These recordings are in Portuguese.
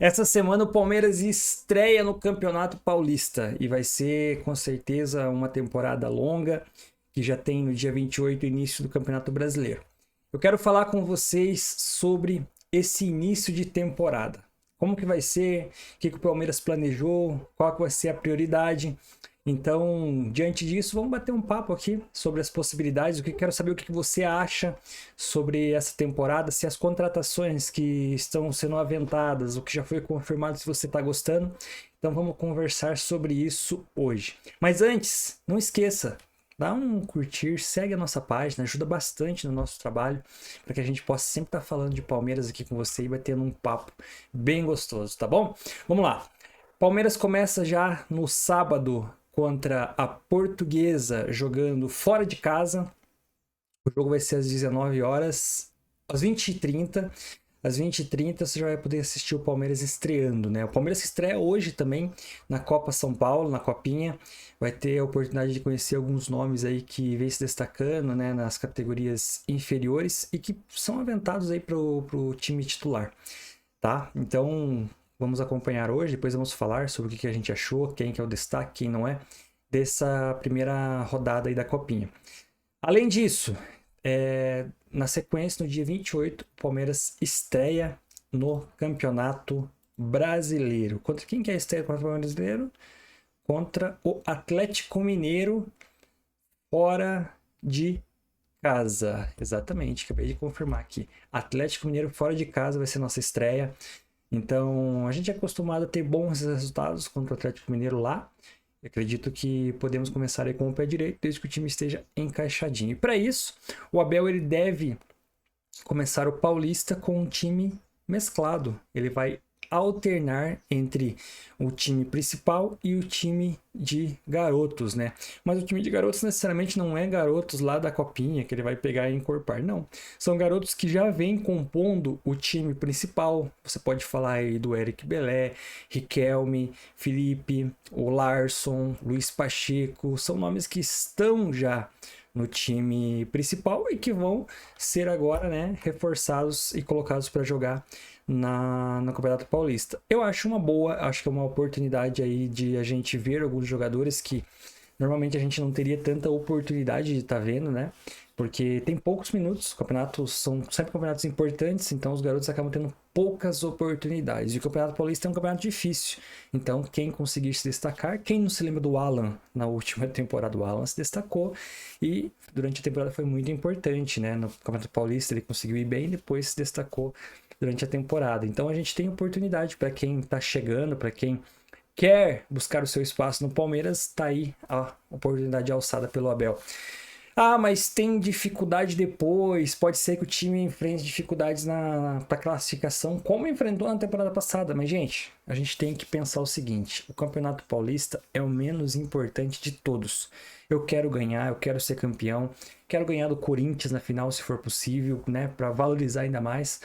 Essa semana o Palmeiras estreia no Campeonato Paulista e vai ser com certeza uma temporada longa, que já tem no dia 28 o início do Campeonato Brasileiro. Eu quero falar com vocês sobre esse início de temporada. Como que vai ser, o que o Palmeiras planejou, qual que vai ser a prioridade. Então, diante disso, vamos bater um papo aqui sobre as possibilidades. Eu quero saber o que você acha sobre essa temporada, se as contratações que estão sendo aventadas, o que já foi confirmado, se você está gostando. Então, vamos conversar sobre isso hoje. Mas antes, não esqueça, dá um curtir, segue a nossa página, ajuda bastante no nosso trabalho, para que a gente possa sempre estar falando de Palmeiras aqui com você e vai tendo um papo bem gostoso, tá bom? Vamos lá. Palmeiras começa já no sábado contra a Portuguesa, jogando fora de casa. O jogo vai ser às 19 horas, às 20h30. Às 20h30 você já vai poder assistir o Palmeiras estreando, né? O Palmeiras se estreia hoje também na Copa São Paulo, na Copinha. Vai ter a oportunidade de conhecer alguns nomes aí que vem se destacando, né, nas categorias inferiores e que são aventados aí pro time titular, tá? Então, vamos acompanhar hoje, depois vamos falar sobre o que a gente achou, quem que é o destaque, quem não é, dessa primeira rodada aí da Copinha. Além disso, na sequência, no dia 28, o Palmeiras estreia no Campeonato Brasileiro. Contra quem que é a estreia do Campeonato Brasileiro? Contra o Atlético Mineiro, fora de casa. Exatamente, acabei de confirmar aqui. Atlético Mineiro fora de casa vai ser nossa estreia. Então, a gente é acostumado a ter bons resultados contra o Atlético Mineiro lá. Eu acredito que podemos começar aí com o pé direito, desde que o time esteja encaixadinho. E para isso, o Abel ele deve começar o Paulista com um time mesclado. Ele vai alternar entre o time principal e o time de garotos, né? Mas o time de garotos necessariamente não é garotos lá da Copinha que ele vai pegar e encorpar, não. São garotos que já vêm compondo o time principal. Você pode falar aí do Eric Belé, Riquelme, Felipe, o Larson, Luiz Pacheco. São nomes que estão já no time principal e que vão ser agora, né, reforçados e colocados para jogar no Campeonato Paulista. Eu acho uma boa, acho que é uma oportunidade aí de a gente ver alguns jogadores que normalmente a gente não teria tanta oportunidade de estar vendo, né? Porque tem poucos minutos, campeonatos são sempre campeonatos importantes, então os garotos acabam tendo poucas oportunidades. E o Campeonato Paulista é um campeonato difícil. Então, quem conseguir se destacar, quem não se lembra do Alan na última temporada, o Alan se destacou e durante a temporada foi muito importante, né? No Campeonato Paulista ele conseguiu ir bem e depois se destacou durante a temporada. Então a gente tem oportunidade para quem está chegando, para quem quer buscar o seu espaço no Palmeiras, tá aí a oportunidade alçada pelo Abel. Ah, mas tem dificuldade depois, pode ser que o time enfrente dificuldades para classificação, como enfrentou na temporada passada. Mas, gente, a gente tem que pensar o seguinte, o Campeonato Paulista é o menos importante de todos. Eu quero ganhar, eu quero ser campeão, quero ganhar do Corinthians na final, se for possível, né, para valorizar ainda mais.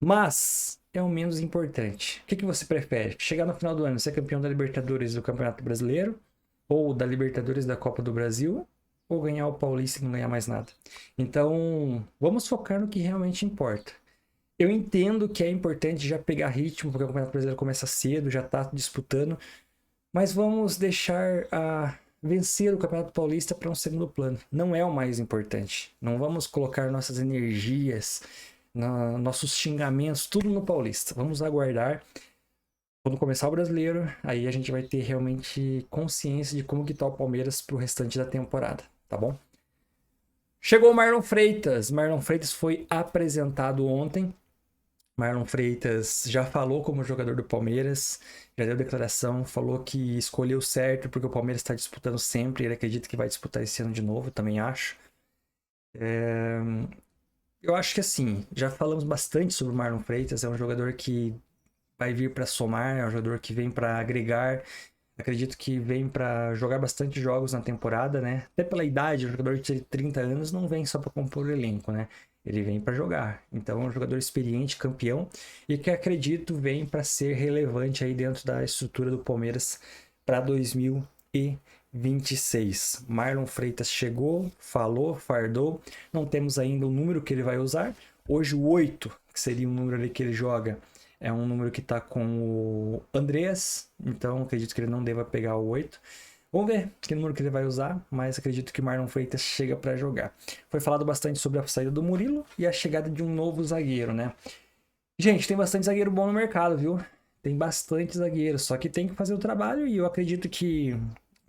Mas é o menos importante. O que você prefere? Chegar no final do ano, ser campeão da Libertadores do Campeonato Brasileiro? Ou da Libertadores da Copa do Brasil? Ou ganhar o Paulista e não ganhar mais nada? Então, vamos focar no que realmente importa. Eu entendo que é importante já pegar ritmo, porque o Campeonato Brasileiro começa cedo, já está disputando. Mas vamos deixar vencer o Campeonato Paulista para um segundo plano. Não é o mais importante. Não vamos colocar nossas energias, nossos xingamentos, tudo no Paulista. Vamos aguardar. Quando começar o Brasileiro, aí a gente vai ter realmente consciência de como que tá o Palmeiras pro restante da temporada, tá bom? Chegou o Marlon Freitas. Marlon Freitas foi apresentado ontem. Marlon Freitas já falou como jogador do Palmeiras, já deu declaração, falou que escolheu certo porque o Palmeiras está disputando sempre, ele acredita que vai disputar esse ano de novo, também acho. Eu acho que assim, já falamos bastante sobre o Marlon Freitas, é um jogador que vai vir para somar, é um jogador que vem para agregar. Acredito que vem para jogar bastante jogos na temporada, né? Até pela idade, um jogador de 30 anos não vem só para compor o elenco, né? Ele vem para jogar. Então é um jogador experiente, campeão, e que acredito vem para ser relevante aí dentro da estrutura do Palmeiras para 2026. Marlon Freitas chegou, falou, fardou. Não temos ainda o número que ele vai usar. Hoje o 8, que seria o número ali que ele joga, É um número que tá com o Andreas, então acredito que ele não deva pegar o 8. Vamos ver que número que ele vai usar, mas acredito que Marlon Freitas chega para jogar. Foi falado bastante sobre a saída do Murilo e a chegada de um novo zagueiro, né? Gente, tem bastante zagueiro bom no mercado, viu? Tem bastante zagueiro, só que tem que fazer o trabalho e eu acredito que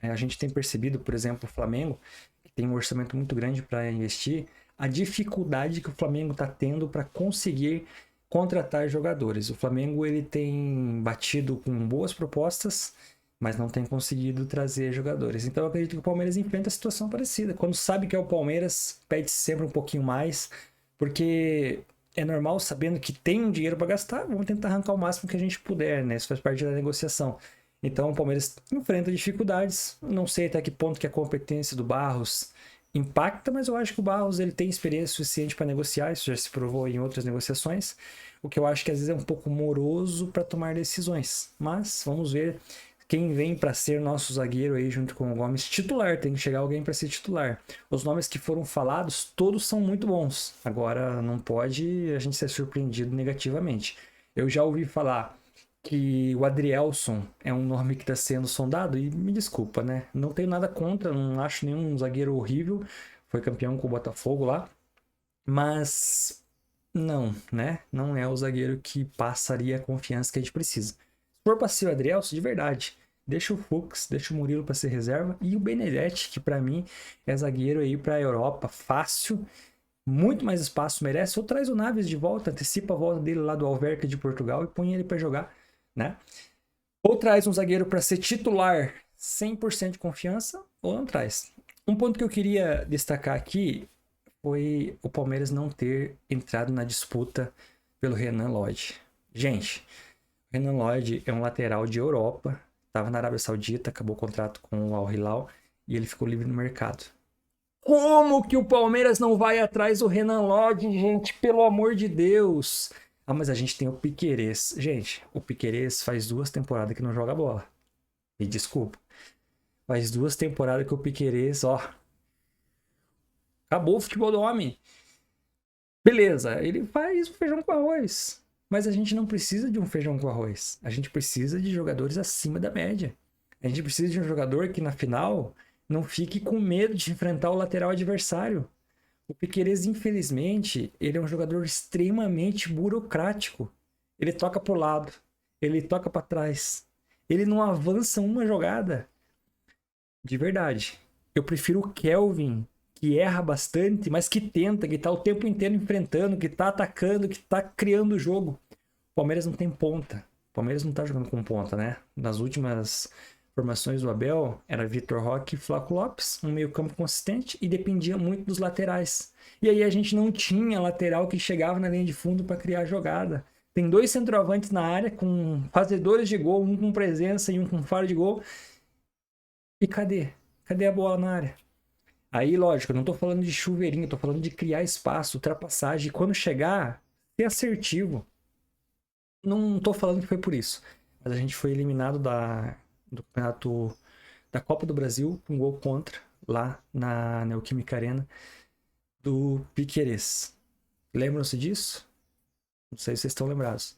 a gente tem percebido, por exemplo, o Flamengo, que tem um orçamento muito grande para investir, a dificuldade que o Flamengo está tendo para conseguir contratar jogadores. O Flamengo ele tem batido com boas propostas, mas não tem conseguido trazer jogadores. Então eu acredito que o Palmeiras enfrenta a situação parecida. Quando sabe que é o Palmeiras, pede sempre um pouquinho mais, porque é normal, sabendo que tem um dinheiro para gastar, vamos tentar arrancar o máximo que a gente puder, né? Isso faz parte da negociação. Então o Palmeiras enfrenta dificuldades. Não sei até que ponto que a competência do Barros impacta, mas eu acho que o Barros ele tem experiência suficiente para negociar, isso já se provou em outras negociações. O que eu acho que às vezes é um pouco moroso para tomar decisões. Mas vamos ver quem vem para ser nosso zagueiro aí junto com o Gomes titular. Tem que chegar alguém para ser titular. Os nomes que foram falados, todos são muito bons. Agora não pode a gente ser surpreendido negativamente. Eu já ouvi falar que o Adrielson é um nome que está sendo sondado e me desculpa, né? Não tenho nada contra, não acho nenhum zagueiro horrível. Foi campeão com o Botafogo lá. Mas não, né? Não é o zagueiro que passaria a confiança que a gente precisa. Se for para ser o Adrielson, de verdade, deixa o Fux, deixa o Murilo para ser reserva e o Benedetti, que para mim é zagueiro aí para a Europa, fácil, muito mais espaço merece. Ou traz o Naves de volta, antecipa a volta dele lá do Alverca de Portugal e põe ele para jogar, né? Ou traz um zagueiro para ser titular 100% de confiança, ou não traz. Um ponto que eu queria destacar aqui foi o Palmeiras não ter entrado na disputa pelo Renan Lodge. Gente, o Renan Lodge é um lateral de Europa, estava na Arábia Saudita, acabou o contrato com o Al Hilal e ele ficou livre no mercado. Como que o Palmeiras não vai atrás do Renan Lodge, gente? Pelo amor de Deus! Ah, mas a gente tem o Piquerez. Gente, o Piquerez faz 2 temporadas que não joga bola. Me desculpa. Faz 2 temporadas que o Piquerez, ó, acabou o futebol do homem. Beleza, ele faz o feijão com arroz. Mas a gente não precisa de um feijão com arroz. A gente precisa de jogadores acima da média. A gente precisa de um jogador que na final não fique com medo de enfrentar o lateral adversário. O Piquerez, infelizmente, ele é um jogador extremamente burocrático. Ele toca pro lado, ele toca para trás. Ele não avança uma jogada. De verdade. Eu prefiro o Kelvin, que erra bastante, mas que tenta, que tá o tempo inteiro enfrentando, que tá atacando, que tá criando o jogo. O Palmeiras não tem ponta. O Palmeiras não tá jogando com ponta, né? Nas últimas formações do Abel, era Vitor Roque e Flaco Lopes, um meio-campo consistente e dependia muito dos laterais. E aí a gente não tinha lateral que chegava na linha de fundo para criar jogada. Tem 2 centroavantes na área com fazedores de gol, um com presença e um com faro de gol. E cadê? Cadê a bola na área? Aí, lógico, eu não tô falando de chuveirinho, tô falando de criar espaço, ultrapassagem. E quando chegar, ser assertivo. Não tô falando que foi por isso. Mas a gente foi eliminado do campeonato da Copa do Brasil, um gol contra, lá na Neoquímica Arena, do Piquerez. Lembram-se disso? Não sei se vocês estão lembrados.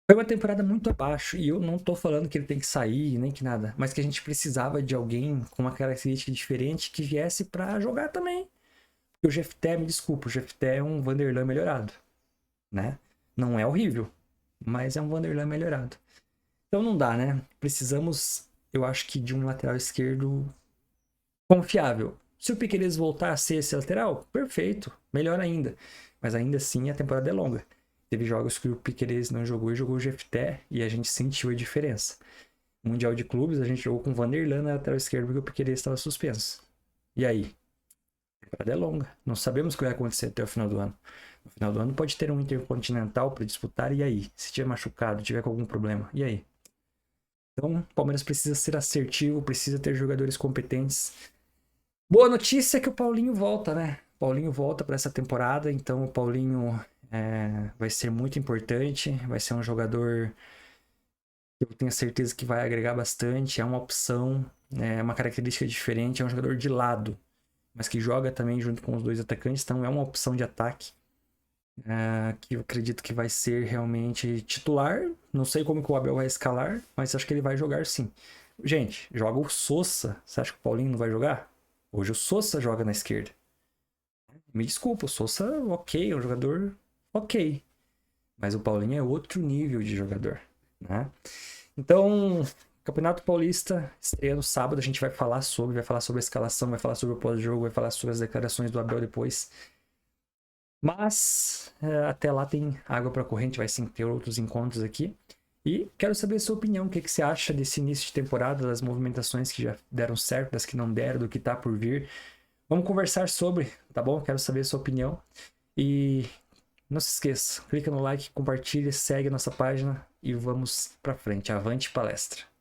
Foi uma temporada muito abaixo, e eu não tô falando que ele tem que sair, nem que nada, mas que a gente precisava de alguém com uma característica diferente que viesse pra jogar também. Porque o Jefté, me desculpa, o Jefté é um Vanderlan melhorado, né? Não é horrível, mas é um Vanderlan melhorado. Então não dá, né? Precisamos, eu acho que de um lateral esquerdo confiável. Se o Piquerez voltar a ser esse lateral, perfeito, melhor ainda. Mas ainda assim a temporada é longa. Teve jogos que o Piquerez não jogou e jogou o Jefté e a gente sentiu a diferença. No Mundial de Clubes a gente jogou com o Vanderlan na lateral esquerda porque o Piquerez estava suspenso. E aí? A temporada é longa. Não sabemos o que vai acontecer até o final do ano. No final do ano pode ter um Intercontinental para disputar, e aí? Se tiver machucado, tiver com algum problema, e aí? Então, o Palmeiras precisa ser assertivo, precisa ter jogadores competentes. Boa notícia é que o Paulinho volta, né? O Paulinho volta para essa temporada, então o Paulinho vai ser muito importante, vai ser um jogador que eu tenho certeza que vai agregar bastante, é uma opção, é uma característica diferente, é um jogador de lado, mas que joga também junto com os 2 atacantes, então é uma opção de ataque. que eu acredito que vai ser realmente titular. Não sei como que o Abel vai escalar, mas acho que ele vai jogar sim. Gente, joga o Sousa. Você acha que o Paulinho não vai jogar? Hoje o Sousa joga na esquerda. Me desculpa, o Sousa, ok, é um jogador ok. Mas o Paulinho é outro nível de jogador, né? Então, Campeonato Paulista estreia no sábado. A gente vai falar sobre a escalação, vai falar sobre o pós-jogo, vai falar sobre as declarações do Abel depois. Mas até lá tem água para corrente, vai sim ter outros encontros aqui. E quero saber a sua opinião, o que você acha desse início de temporada, das movimentações que já deram certo, das que não deram, do que tá por vir. Vamos conversar sobre, tá bom? Quero saber a sua opinião. E não se esqueça, clica no like, compartilha, segue a nossa página e vamos pra frente. Avante palestra!